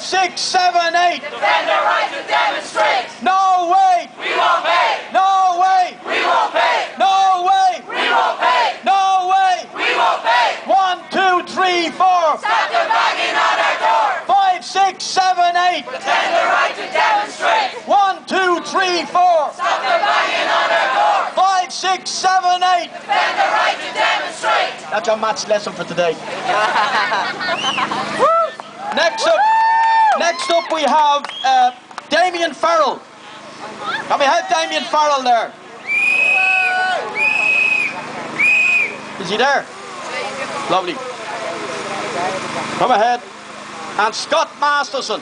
6, 7, 8. Defend our right to demonstrate. No way. We won't pay. No way. We won't pay. No way. We won't pay. No way. We won't pay. 1, 2, 3, 4. Stop them banging on our door. 5, 6, 7, 8. Defend our right to demonstrate. 1, 2, 3, 4. Stop them banging on our door. 5, 6, 7, 8. Defend our right to demonstrate. That's your maths lesson for today. Next up we have Damian Farrell. Can we have Damian Farrell there? Is he there? Lovely. Come ahead. And Scott Masterson.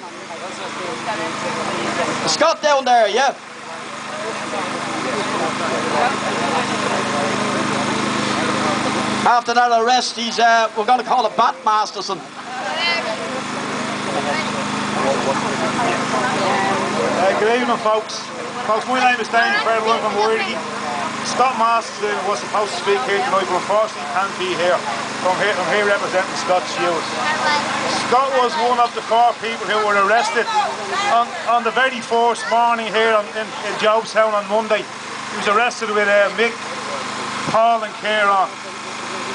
Scott down there, yeah? After that arrest, he's we're going to call it Bat Masterson. Good evening, folks. My name is Damian Farrell. I'm from Worthy. Scott Masterson was supposed to speak here tonight, but unfortunately can't be here. I'm here representing Scott's youth. Scott was one of the 4 people who were arrested on the very first morning here in Jobstown on Monday. He was arrested with Mick, Paul and Kieran.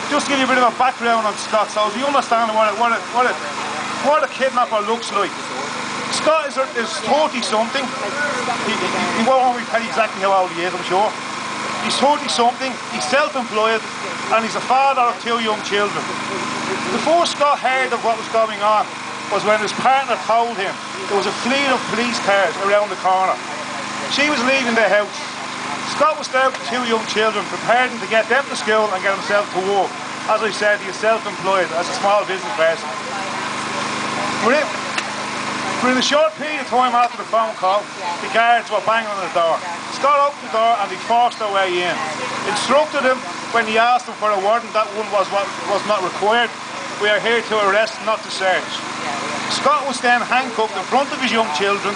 Just to give you a bit of a background on Scott, so if you understand what a kidnapper looks like. Scott is 30-something. He won't want me to tell you exactly how old he is, I'm sure. He's 30-something, he's self-employed, and he's a father of 2 young children. The first Scott heard of what was going on was when his partner told him there was a fleet of police cars around the corner. She was leaving the house. Scott was there with 2 young children, preparing to get them to school and get himself to work. As I said, he is self-employed as a small business person. Within a short period of time after the phone call, the guards were banging on the door. Scott opened the door and they forced their way in. Instructed him when he asked him for a warrant that one was not required. We are here to arrest, not to search. Scott was then handcuffed in front of his young children,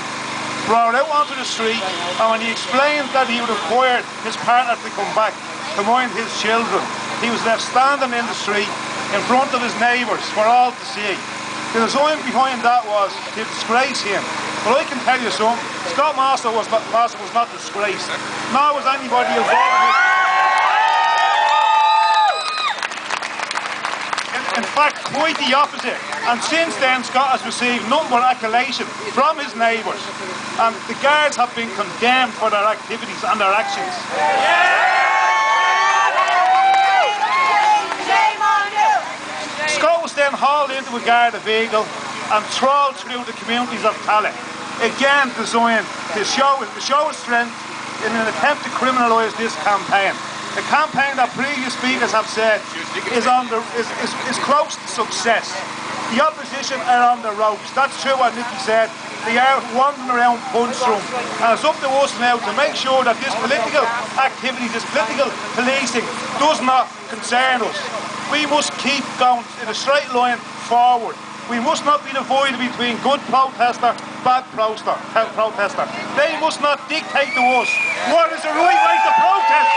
brought out onto the street, and when he explained that he would require his partner to come back to mind his children, he was left standing in the street in front of his neighbours for all to see. The design behind that was to disgrace him. But I can tell you something, Scott Master was not disgraced, nor was anybody involved in it. In fact, quite the opposite. And since then, Scott has received nothing but accolation from his neighbours. And the guards have been condemned for their activities and their actions. Scott was then hauled into a guarded vehicle and trawled through the communities of Tallaght, again designed to show his strength in an attempt to criminalise this campaign. A campaign that previous speakers have said is close to success. The opposition are on the ropes. That's true what Nicky said. They are wandering around punch drunk. And it's up to us now to make sure that this political activity, this political policing does not concern us. We must keep going in a straight line forward. We must not be divided between good protester, bad protester. They must not dictate to us what is the right way to protest.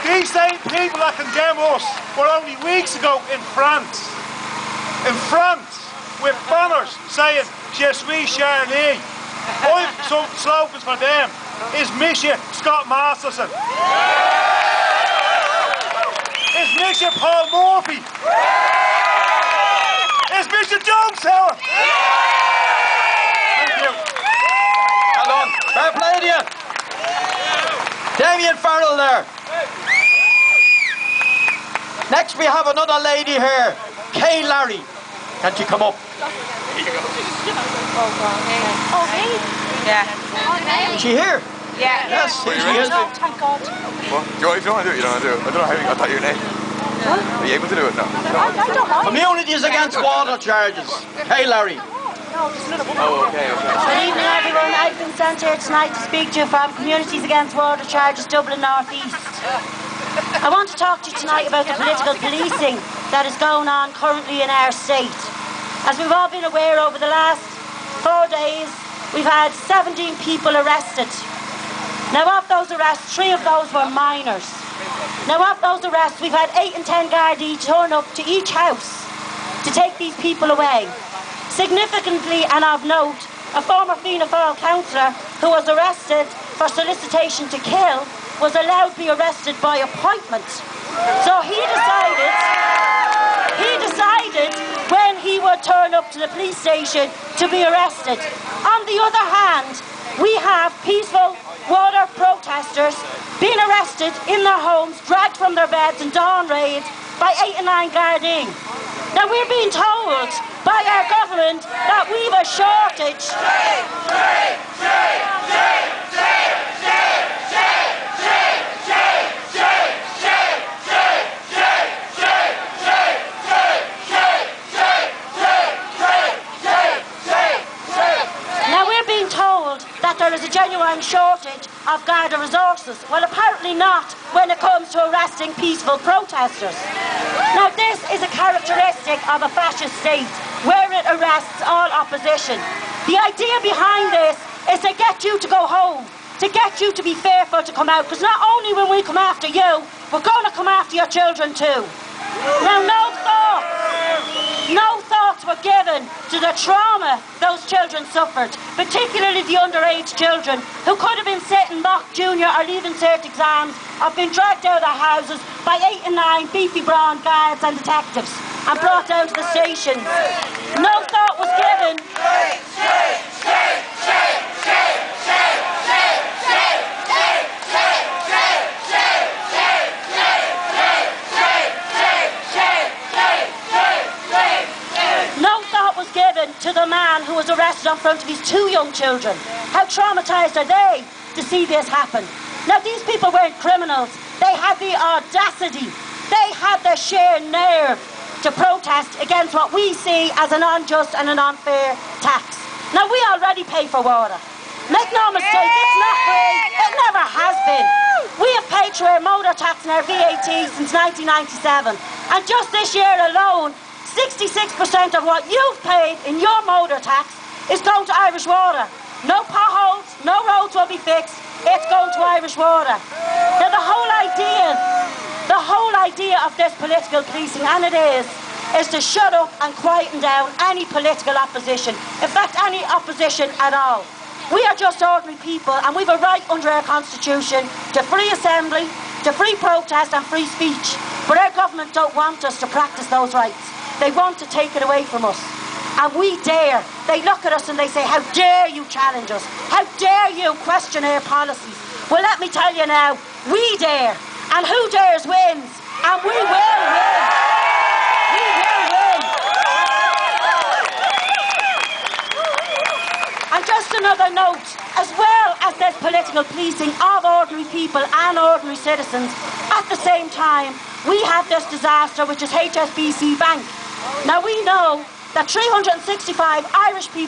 These same people that condemn us were only weeks ago in France. In France, with banners saying, "Je suis Charlie." I've some slogans for them. Is Mise Scott Masterson? Is Mise Paul Murphy? Is Mise Jobstown? Thank you. Hold on. Fair play to you. Damian Farrell there. Next we have another lady here, Kay Larry. Can't you come up? Oh, me? Yeah. Is she here? Yeah. Yes, here she is. Oh, thank God. What? If you want to do it, you don't want to do it. I don't know how you got that your name. Huh? Are you able to do it now? I don't mind. Communities Against Water Charges. Hey, Larry. Oh, okay. Good evening, everyone. I've been sent here tonight to speak to you from Communities Against Water Charges, Dublin North East. I want to talk to you tonight about the political policing that is going on currently in our state. As we've all been aware, over the last 4 days, we've had 17 people arrested. Now, of those arrests, 3 of those were minors. Now, of those arrests, we've had 8 and 10 Gardaí turn up to each house to take these people away. Significantly, and of note, a former Fianna Fáil councillor who was arrested for solicitation to kill was allowed to be arrested by appointment. So he decided when he would turn up to the police station to be arrested. On the other hand, we have peaceful water protesters being arrested in their homes, dragged from their beds and dawn raids by 8 and 9 Gardaí. Now we're being told by our government that we've a shortage. Now we're being told that there is a genuine shortage of Garda resources. Well, apparently not when it comes to arresting peaceful protesters. Now this is a characteristic of a fascist state where it arrests all opposition. The idea behind this is to get you to go home, to get you to be fearful to come out, because not only when we come after you, we're going to come after your children too. Now no thoughts were given to the trauma those children suffered, particularly the underage children who could have been sitting mock junior or leaving cert exams or been dragged out of their houses by 8 and 9 beefy brown guards and detectives and brought down to the stations. No thought was given. To the man who was arrested in front of his 2 young children. How traumatised are they to see this happen? Now these people weren't criminals. They had the audacity, they had the sheer nerve to protest against what we see as an unjust and an unfair tax. Now we already pay for water. Make no mistake, it's not free, it never has been. We have paid through our motor tax and our VAT since 1997, and just this year alone 66% of what you've paid in your motor tax is going to Irish Water. No potholes, no roads will be fixed, it's going to Irish Water. Now the whole idea of this political policing, and it is to shut up and quieten down any political opposition. In fact, any opposition at all. We are just ordinary people and we've a right under our constitution to free assembly, to free protest and free speech. But our government don't want us to practice those rights. They want to take it away from us. And we dare. They look at us and they say, how dare you challenge us? How dare you question our policies? Well, let me tell you now, we dare. And who dares wins. And we will win. We will win. And just another note, as well as this political policing of ordinary people and ordinary citizens, at the same time, we have this disaster which is HSBC Bank. Now we know that 365 Irish people